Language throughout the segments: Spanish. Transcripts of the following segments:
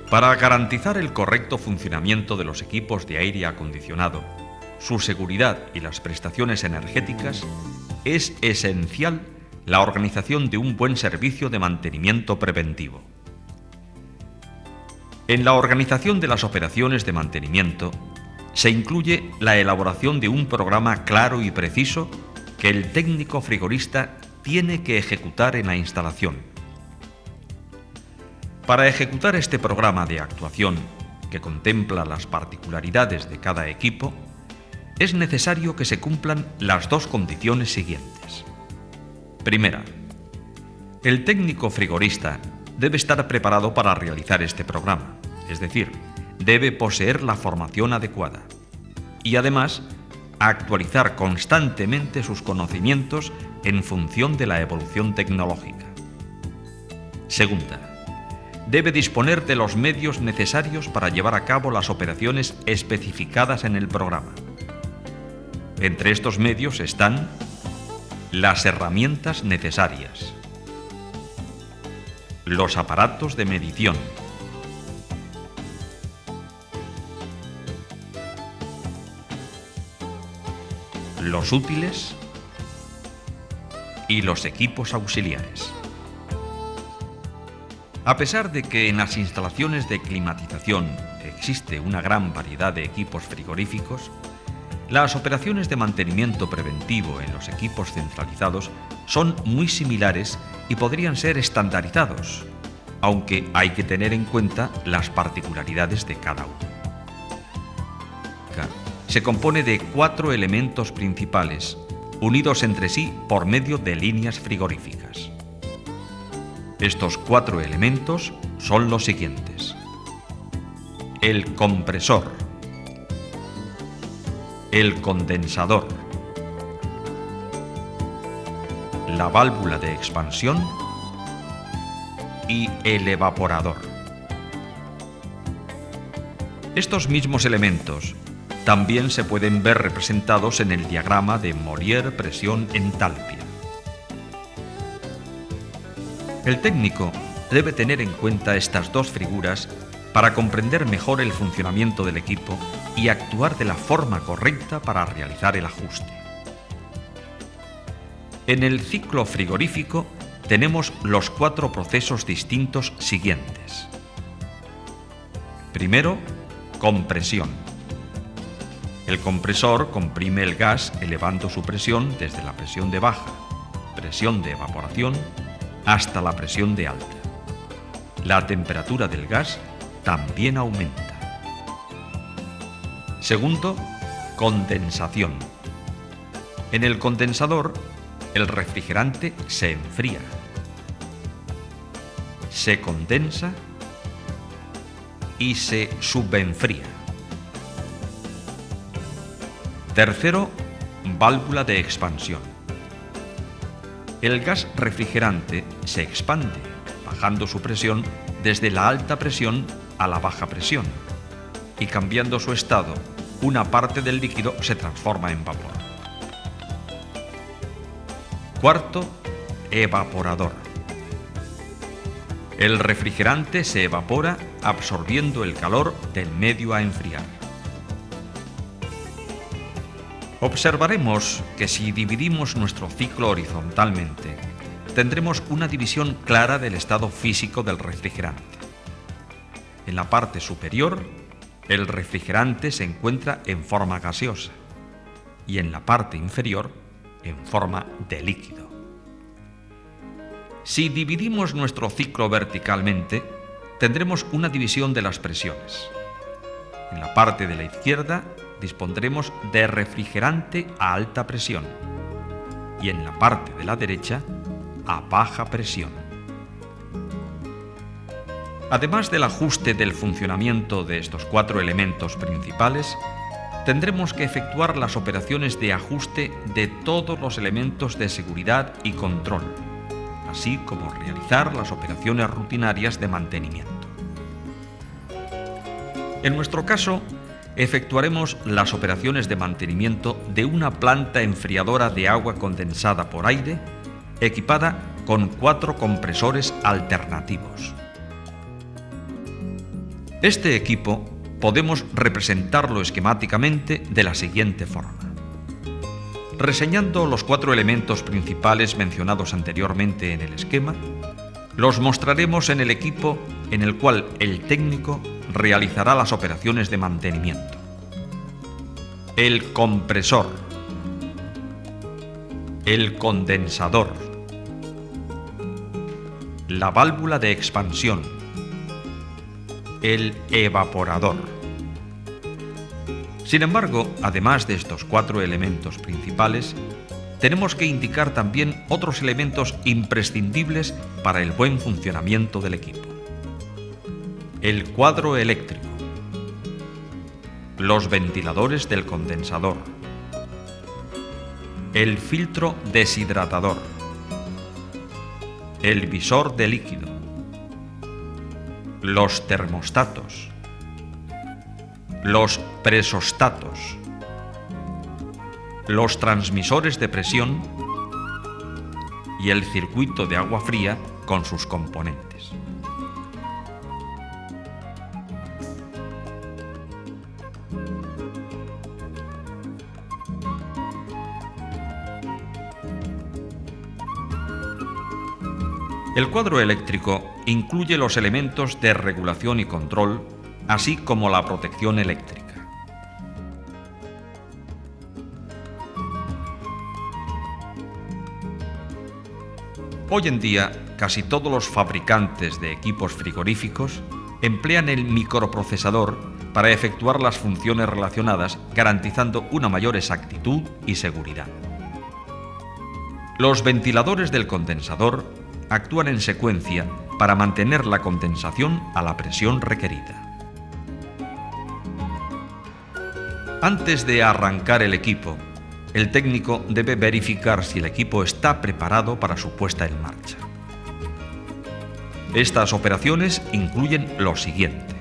Para garantizar el correcto funcionamiento de los equipos de aire acondicionado, su seguridad y las prestaciones energéticas, es esencial la organización de un buen servicio de mantenimiento preventivo. En la organización de las operaciones de mantenimiento se incluye la elaboración de un programa claro y preciso que el técnico frigorista tiene que ejecutar en la instalación. Para ejecutar este programa de actuación, que contempla las particularidades de cada equipo, es necesario que se cumplan las dos condiciones siguientes. Primera, el técnico frigorista debe estar preparado para realizar este programa, es decir, debe poseer la formación adecuada y además actualizar constantemente sus conocimientos en función de la evolución tecnológica. Segunda, debe disponer de los medios necesarios para llevar a cabo las operaciones especificadas en el programa. Entre estos medios están las herramientas necesarias, los aparatos de medición, los útiles y los equipos auxiliares. A pesar de que en las instalaciones de climatización existe una gran variedad de equipos frigoríficos, las operaciones de mantenimiento preventivo en los equipos centralizados son muy similares y podrían ser estandarizados, aunque hay que tener en cuenta las particularidades de cada uno. Se compone de 4 elementos principales, unidos entre sí por medio de líneas frigoríficas. Estos 4 elementos son los siguientes: el compresor, el condensador, la válvula de expansión y el evaporador. Estos mismos elementos también se pueden ver representados en el diagrama de Molière-presión-entalpia. El técnico debe tener en cuenta estas dos figuras para comprender mejor el funcionamiento del equipo y actuar de la forma correcta para realizar el ajuste. En el ciclo frigorífico tenemos los 4 procesos distintos siguientes. Primero, compresión. El compresor comprime el gas elevando su presión desde la presión de baja, presión de evaporación, hasta la presión de alta. La temperatura del gas también aumenta. Segundo, condensación. En el condensador, el refrigerante se enfría, se condensa y se subenfría. Tercero, válvula de expansión. El gas refrigerante se expande, bajando su presión desde la alta presión a la baja presión, y cambiando su estado, una parte del líquido se transforma en vapor. Cuarto, evaporador. El refrigerante se evapora absorbiendo el calor del medio a enfriar. Observaremos que si dividimos nuestro ciclo horizontalmente, tendremos una división clara del estado físico del refrigerante. En la parte superior, el refrigerante se encuentra en forma gaseosa y en la parte inferior, en forma de líquido. Si dividimos nuestro ciclo verticalmente, tendremos una división de las presiones. En la parte de la izquierda dispondremos de refrigerante a alta presión y en la parte de la derecha a baja presión. Además del ajuste del funcionamiento de estos 4 elementos principales, tendremos que efectuar las operaciones de ajuste de todos los elementos de seguridad y control, así como realizar las operaciones rutinarias de mantenimiento. En nuestro caso, efectuaremos las operaciones de mantenimiento de una planta enfriadora de agua condensada por aire, equipada con 4 compresores alternativos. Este equipo podemos representarlo esquemáticamente de la siguiente forma. Reseñando los 4 elementos principales mencionados anteriormente en el esquema, los mostraremos en el equipo en el cual el técnico realizará las operaciones de mantenimiento. El compresor, el condensador, la válvula de expansión, el evaporador. Sin embargo, además de estos 4 elementos principales, tenemos que indicar también otros elementos imprescindibles para el buen funcionamiento del equipo. El cuadro eléctrico, los ventiladores del condensador, el filtro deshidratador, el visor de líquido, los termostatos, los presostatos, los transmisores de presión y el circuito de agua fría con sus componentes. El cuadro eléctrico incluye los elementos de regulación y control, así como la protección eléctrica. Hoy en día, casi todos los fabricantes de equipos frigoríficos emplean el microprocesador para efectuar las funciones relacionadas, garantizando una mayor exactitud y seguridad. Los ventiladores del condensador actúan en secuencia para mantener la condensación a la presión requerida. Antes de arrancar el equipo, el técnico debe verificar si el equipo está preparado para su puesta en marcha. Estas operaciones incluyen lo siguiente.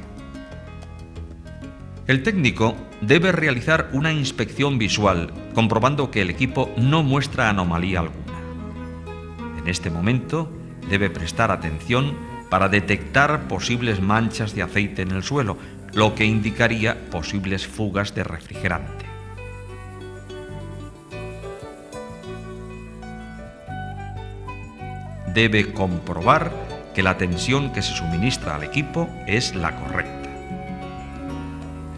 El técnico debe realizar una inspección visual, comprobando que el equipo no muestra anomalía alguna. En este momento, debe prestar atención para detectar posibles manchas de aceite en el suelo, lo que indicaría posibles fugas de refrigerante. Debe comprobar que la tensión que se suministra al equipo es la correcta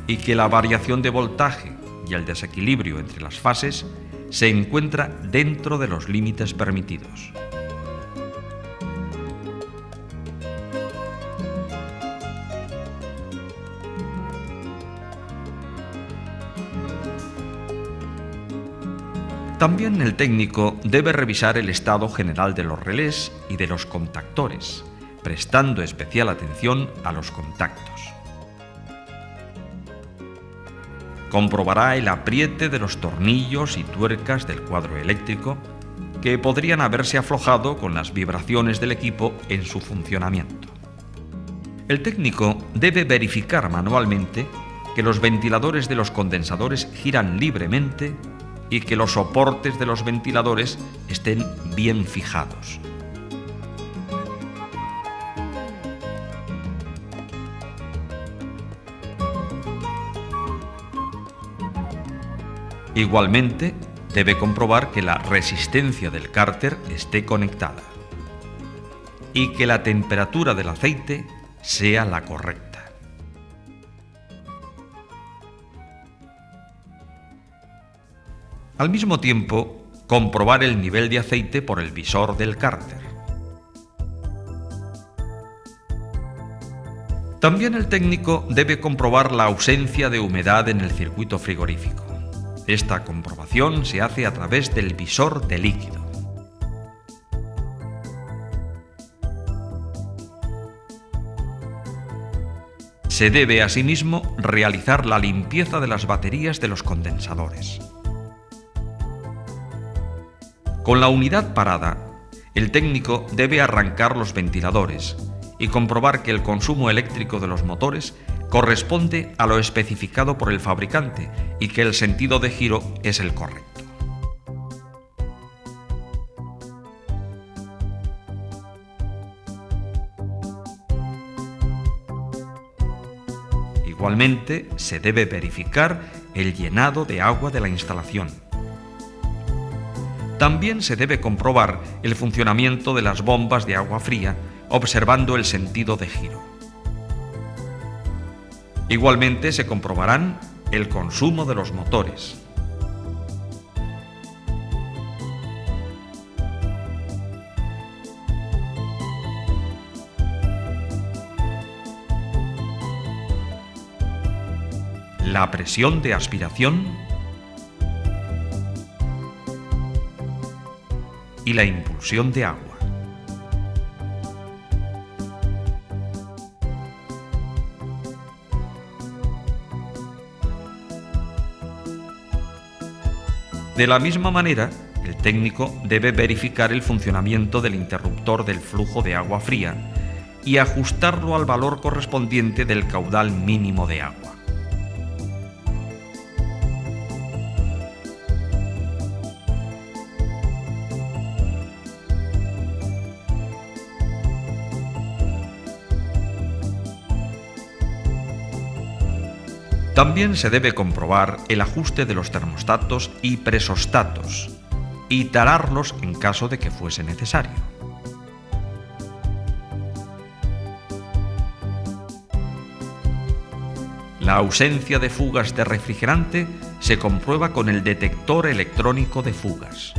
y que la variación de voltaje y el desequilibrio entre las fases se encuentra dentro de los límites permitidos. También el técnico debe revisar el estado general de los relés y de los contactores, prestando especial atención a los contactos. Comprobará el apriete de los tornillos y tuercas del cuadro eléctrico, que podrían haberse aflojado con las vibraciones del equipo en su funcionamiento. El técnico debe verificar manualmente que los ventiladores de los condensadores giran libremente y que los soportes de los ventiladores estén bien fijados. Igualmente, debe comprobar que la resistencia del cárter esté conectada y que la temperatura del aceite sea la correcta. Al mismo tiempo, comprobar el nivel de aceite por el visor del cárter. También el técnico debe comprobar la ausencia de humedad en el circuito frigorífico. Esta comprobación se hace a través del visor de líquido. Se debe asimismo realizar la limpieza de las baterías de los condensadores. Con la unidad parada, el técnico debe arrancar los ventiladores y comprobar que el consumo eléctrico de los motores corresponde a lo especificado por el fabricante y que el sentido de giro es el correcto. Igualmente, se debe verificar el llenado de agua de la instalación. También se debe comprobar el funcionamiento de las bombas de agua fría, observando el sentido de giro. Igualmente se comprobarán el consumo de los motores. La presión de aspiración y la impulsión de agua. De la misma manera, el técnico debe verificar el funcionamiento del interruptor del flujo de agua fría y ajustarlo al valor correspondiente del caudal mínimo de agua. También se debe comprobar el ajuste de los termostatos y presostatos y tararlos en caso de que fuese necesario. La ausencia de fugas de refrigerante se comprueba con el detector electrónico de fugas.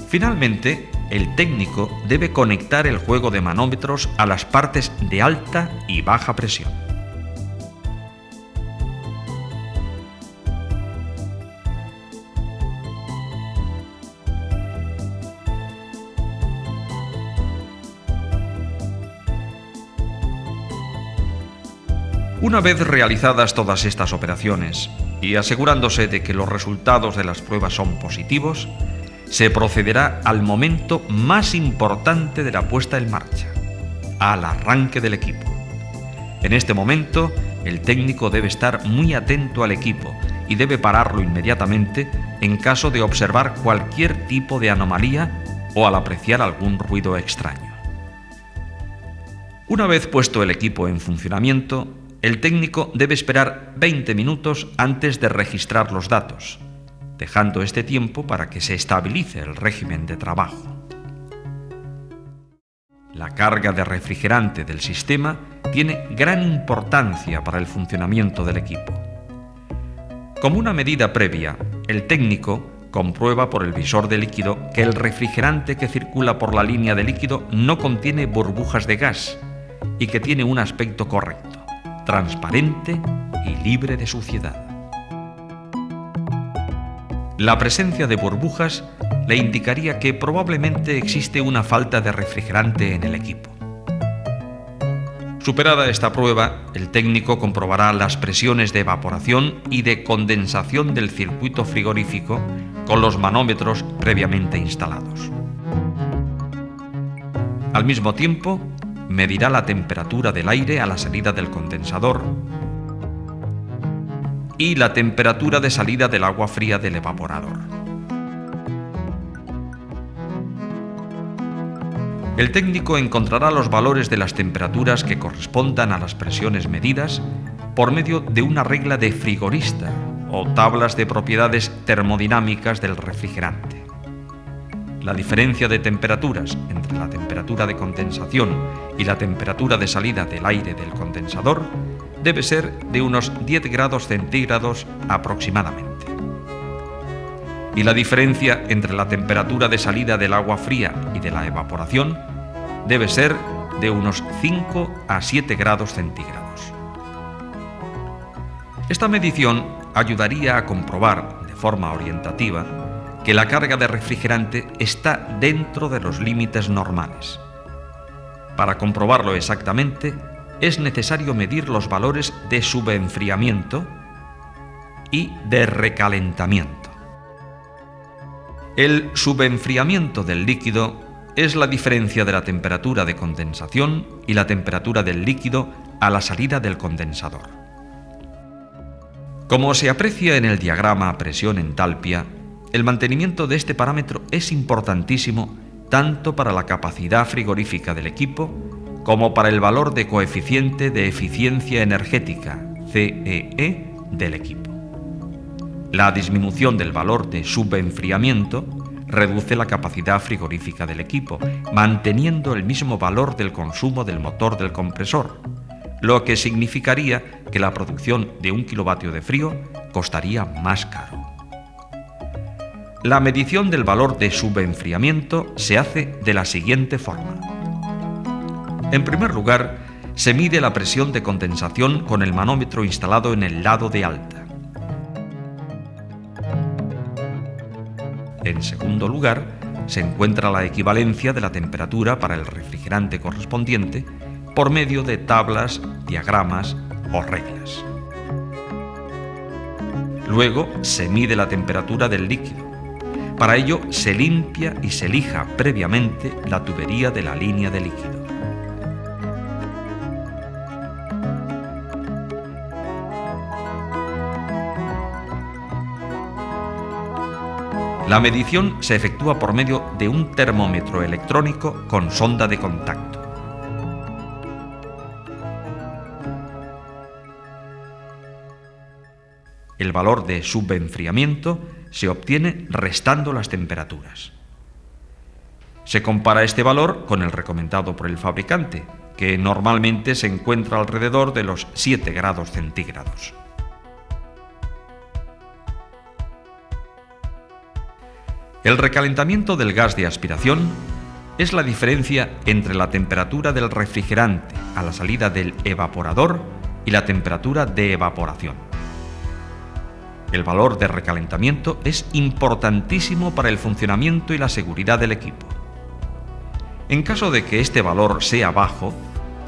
Finalmente, el técnico debe conectar el juego de manómetros a las partes de alta y baja presión. Una vez realizadas todas estas operaciones y asegurándose de que los resultados de las pruebas son positivos, se procederá al momento más importante de la puesta en marcha, al arranque del equipo. En este momento, el técnico debe estar muy atento al equipo y debe pararlo inmediatamente en caso de observar cualquier tipo de anomalía o al apreciar algún ruido extraño. Una vez puesto el equipo en funcionamiento, el técnico debe esperar 20 minutos antes de registrar los datos, dejando este tiempo para que se estabilice el régimen de trabajo. La carga de refrigerante del sistema tiene gran importancia para el funcionamiento del equipo. Como una medida previa, el técnico comprueba por el visor de líquido que el refrigerante que circula por la línea de líquido no contiene burbujas de gas y que tiene un aspecto correcto, transparente y libre de suciedad. La presencia de burbujas le indicaría que probablemente existe una falta de refrigerante en el equipo. Superada esta prueba, el técnico comprobará las presiones de evaporación y de condensación del circuito frigorífico con los manómetros previamente instalados. Al mismo tiempo, medirá la temperatura del aire a la salida del condensador y la temperatura de salida del agua fría del evaporador. El técnico encontrará los valores de las temperaturas que correspondan a las presiones medidas por medio de una regla de frigorista o tablas de propiedades termodinámicas del refrigerante. La diferencia de temperaturas entre la temperatura de condensación y la temperatura de salida del aire del condensador debe ser de unos 10 grados centígrados aproximadamente. Y la diferencia entre la temperatura de salida del agua fría y de la evaporación debe ser de unos 5 a 7 grados centígrados. Esta medición ayudaría a comprobar de forma orientativa que la carga de refrigerante está dentro de los límites normales. Para comprobarlo exactamente, es necesario medir los valores de subenfriamiento y de recalentamiento. El subenfriamiento del líquido es la diferencia de la temperatura de condensación y la temperatura del líquido a la salida del condensador. Como se aprecia en el diagrama presión-entalpia, el mantenimiento de este parámetro es importantísimo tanto para la capacidad frigorífica del equipo como para el valor de coeficiente de eficiencia energética, CEE, del equipo. La disminución del valor de subenfriamiento reduce la capacidad frigorífica del equipo, manteniendo el mismo valor del consumo del motor del compresor, lo que significaría que la producción de 1 kilovatio de frío costaría más caro. La medición del valor de subenfriamiento se hace de la siguiente forma. En primer lugar, se mide la presión de condensación con el manómetro instalado en el lado de alta. En segundo lugar, se encuentra la equivalencia de la temperatura para el refrigerante correspondiente por medio de tablas, diagramas o reglas. Luego se mide la temperatura del líquido. Para ello se limpia y se lija previamente la tubería de la línea de líquido. La medición se efectúa por medio de un termómetro electrónico con sonda de contacto. El valor de subenfriamiento se obtiene restando las temperaturas. Se compara este valor con el recomendado por el fabricante, que normalmente se encuentra alrededor de los 7 grados centígrados. El recalentamiento del gas de aspiración es la diferencia entre la temperatura del refrigerante a la salida del evaporador y la temperatura de evaporación. El valor de recalentamiento es importantísimo para el funcionamiento y la seguridad del equipo. En caso de que este valor sea bajo,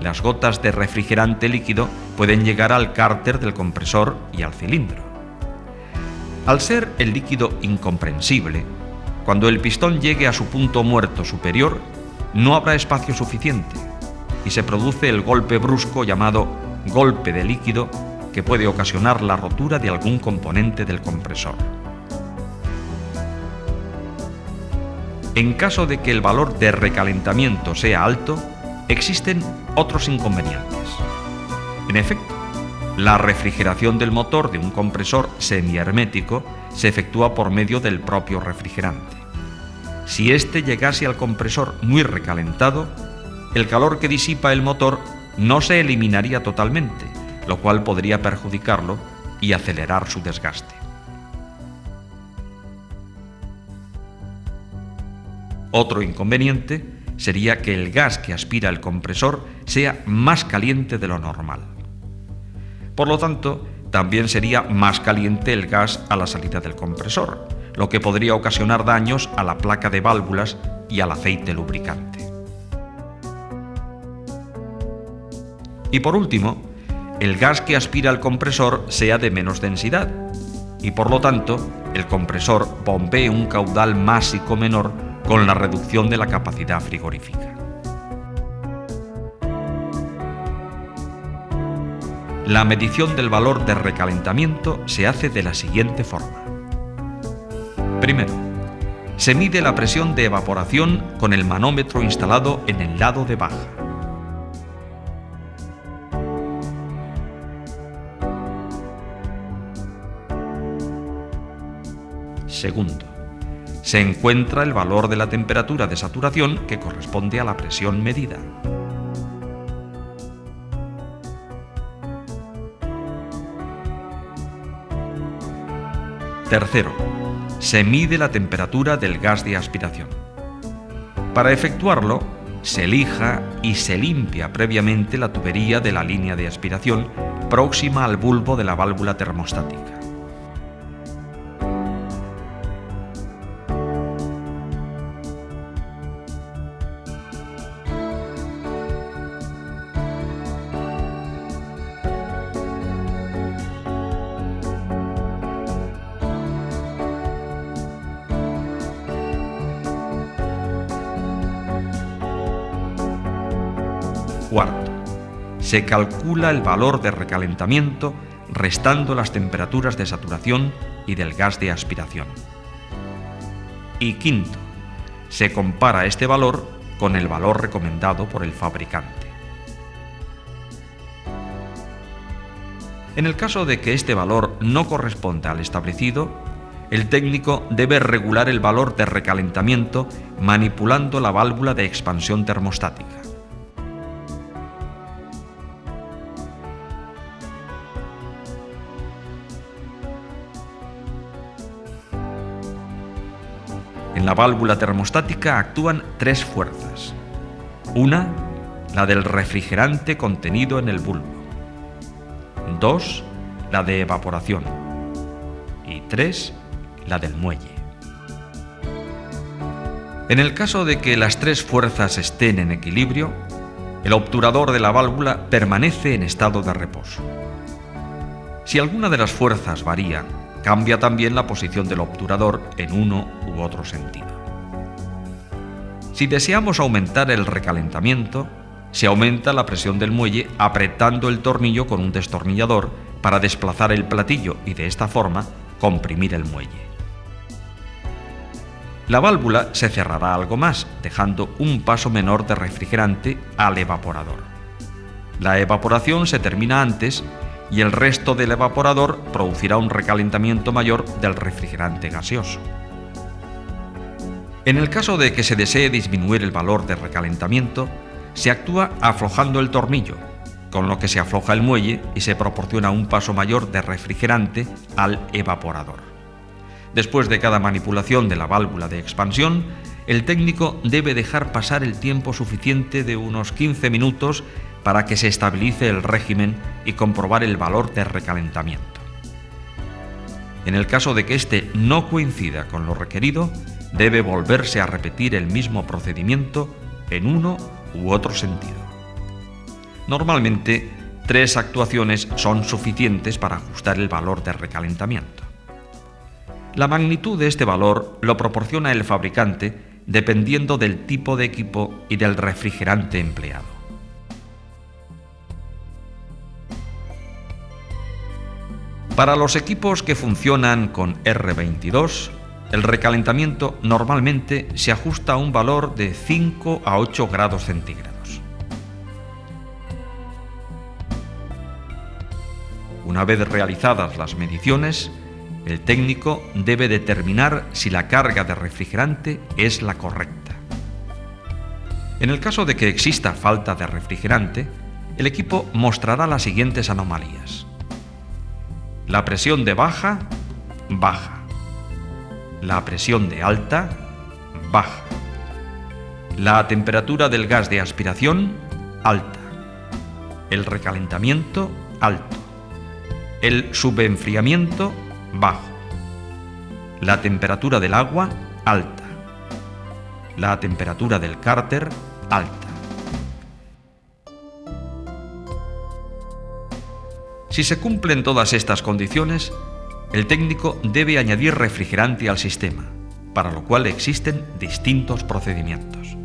las gotas de refrigerante líquido pueden llegar al cárter del compresor y al cilindro. Al ser el líquido incomprensible, cuando el pistón llegue a su punto muerto superior, no habrá espacio suficiente y se produce el golpe brusco llamado golpe de líquido, que puede ocasionar la rotura de algún componente del compresor. En caso de que el valor de recalentamiento sea alto, existen otros inconvenientes. En efecto, la refrigeración del motor de un compresor semihermético se efectúa por medio del propio refrigerante. Si éste llegase al compresor muy recalentado, el calor que disipa el motor no se eliminaría totalmente, lo cual podría perjudicarlo y acelerar su desgaste. Otro inconveniente sería que el gas que aspira el compresor sea más caliente de lo normal. Por lo tanto, también sería más caliente el gas a la salida del compresor, lo que podría ocasionar daños a la placa de válvulas y al aceite lubricante. Y por último, el gas que aspira el compresor sea de menos densidad y por lo tanto el compresor bombee un caudal másico menor con la reducción de la capacidad frigorífica. La medición del valor de recalentamiento se hace de la siguiente forma. Primero, se mide la presión de evaporación con el manómetro instalado en el lado de baja. Segundo, se encuentra el valor de la temperatura de saturación que corresponde a la presión medida. Tercero, se mide la temperatura del gas de aspiración. Para efectuarlo, se lija y se limpia previamente la tubería de la línea de aspiración próxima al bulbo de la válvula termostática. Cuarto, se calcula el valor de recalentamiento restando las temperaturas de saturación y del gas de aspiración. Y quinto, se compara este valor con el valor recomendado por el fabricante. En el caso de que este valor no corresponda al establecido, el técnico debe regular el valor de recalentamiento manipulando la válvula de expansión termostática. En la válvula termostática actúan tres fuerzas. Una, la del refrigerante contenido en el bulbo. 2, la de evaporación. Y 3, la del muelle. En el caso de que las tres fuerzas estén en equilibrio, el obturador de la válvula permanece en estado de reposo. Si alguna de las fuerzas varía, cambia también la posición del obturador en uno u otro sentido. Si deseamos aumentar el recalentamiento, se aumenta la presión del muelle apretando el tornillo con un destornillador para desplazar el platillo y de esta forma comprimir el muelle. La válvula se cerrará algo más, dejando un paso menor de refrigerante al evaporador. La evaporación se termina antes y el resto del evaporador producirá un recalentamiento mayor del refrigerante gaseoso. En el caso de que se desee disminuir el valor de recalentamiento, se actúa aflojando el tornillo, con lo que se afloja el muelle y se proporciona un paso mayor de refrigerante al evaporador. Después de cada manipulación de la válvula de expansión, el técnico debe dejar pasar el tiempo suficiente de unos 15 minutos para que se estabilice el régimen y comprobar el valor de recalentamiento. En el caso de que éste no coincida con lo requerido, debe volverse a repetir el mismo procedimiento en uno u otro sentido. Normalmente, 3 actuaciones son suficientes para ajustar el valor de recalentamiento. La magnitud de este valor lo proporciona el fabricante dependiendo del tipo de equipo y del refrigerante empleado. Para los equipos que funcionan con R22, el recalentamiento normalmente se ajusta a un valor de 5 a 8 grados centígrados. Una vez realizadas las mediciones, el técnico debe determinar si la carga de refrigerante es la correcta. En el caso de que exista falta de refrigerante, el equipo mostrará las siguientes anomalías. La presión de baja, baja. La presión de alta, baja. La temperatura del gas de aspiración, alta. El recalentamiento, alto. El subenfriamiento, bajo. La temperatura del agua, alta. La temperatura del cárter, alta. Si se cumplen todas estas condiciones, el técnico debe añadir refrigerante al sistema, para lo cual existen distintos procedimientos.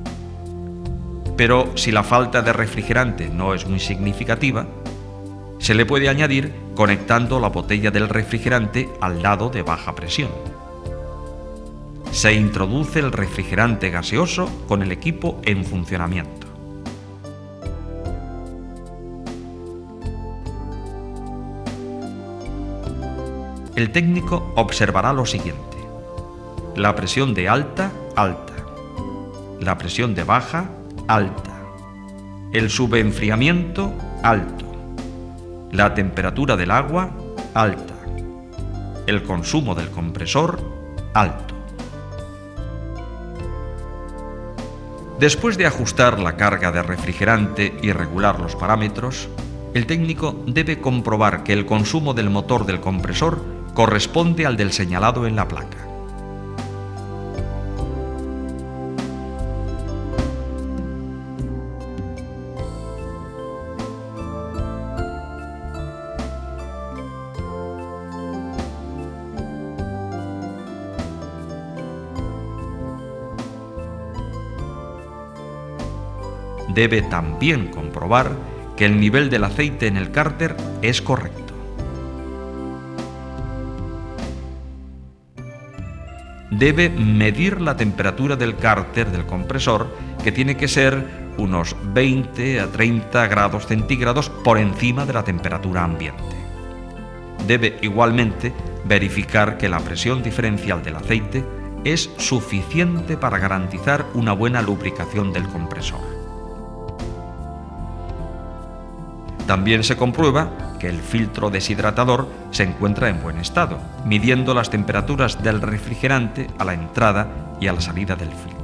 Pero si la falta de refrigerante no es muy significativa, se le puede añadir conectando la botella del refrigerante al lado de baja presión. Se introduce el refrigerante gaseoso con el equipo en funcionamiento. El técnico observará lo siguiente: la presión de alta, alta; la presión de baja, alta; el subenfriamiento, alto; la temperatura del agua, alta; el consumo del compresor, alto. Después de ajustar la carga de refrigerante y regular los parámetros, el técnico debe comprobar que el consumo del motor del compresor corresponde al del señalado en la placa. Debe también comprobar que el nivel del aceite en el cárter es correcto. Debe medir la temperatura del cárter del compresor, que tiene que ser unos 20 a 30 grados centígrados por encima de la temperatura ambiente. Debe igualmente verificar que la presión diferencial del aceite es suficiente para garantizar una buena lubricación del compresor. También se comprueba que el filtro deshidratador se encuentra en buen estado, midiendo las temperaturas del refrigerante a la entrada y a la salida del filtro.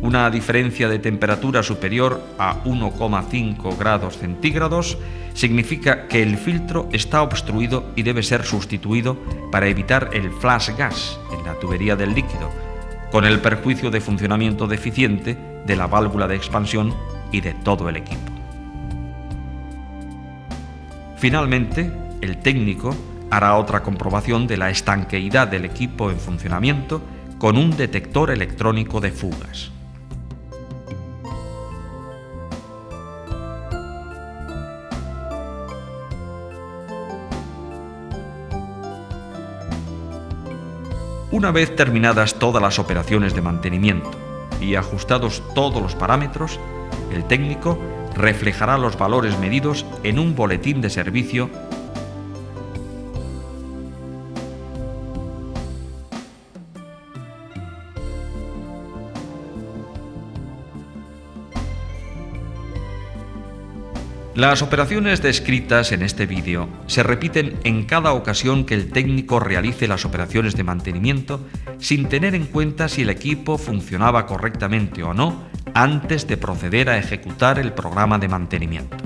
Una diferencia de temperatura superior a 1,5 grados centígrados significa que el filtro está obstruido y debe ser sustituido para evitar el flash gas en la tubería del líquido, con el perjuicio de funcionamiento deficiente de la válvula de expansión y de todo el equipo. Finalmente, el técnico hará otra comprobación de la estanqueidad del equipo en funcionamiento con un detector electrónico de fugas. Una vez terminadas todas las operaciones de mantenimiento y ajustados todos los parámetros, el técnico reflejará los valores medidos en un boletín de servicio . Las operaciones descritas en este vídeo se repiten en cada ocasión que el técnico realice las operaciones de mantenimiento, sin tener en cuenta si el equipo funcionaba correctamente o no antes de proceder a ejecutar el programa de mantenimiento.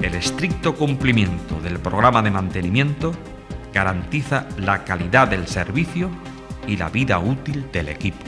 El estricto cumplimiento del programa de mantenimiento garantiza la calidad del servicio y la vida útil del equipo.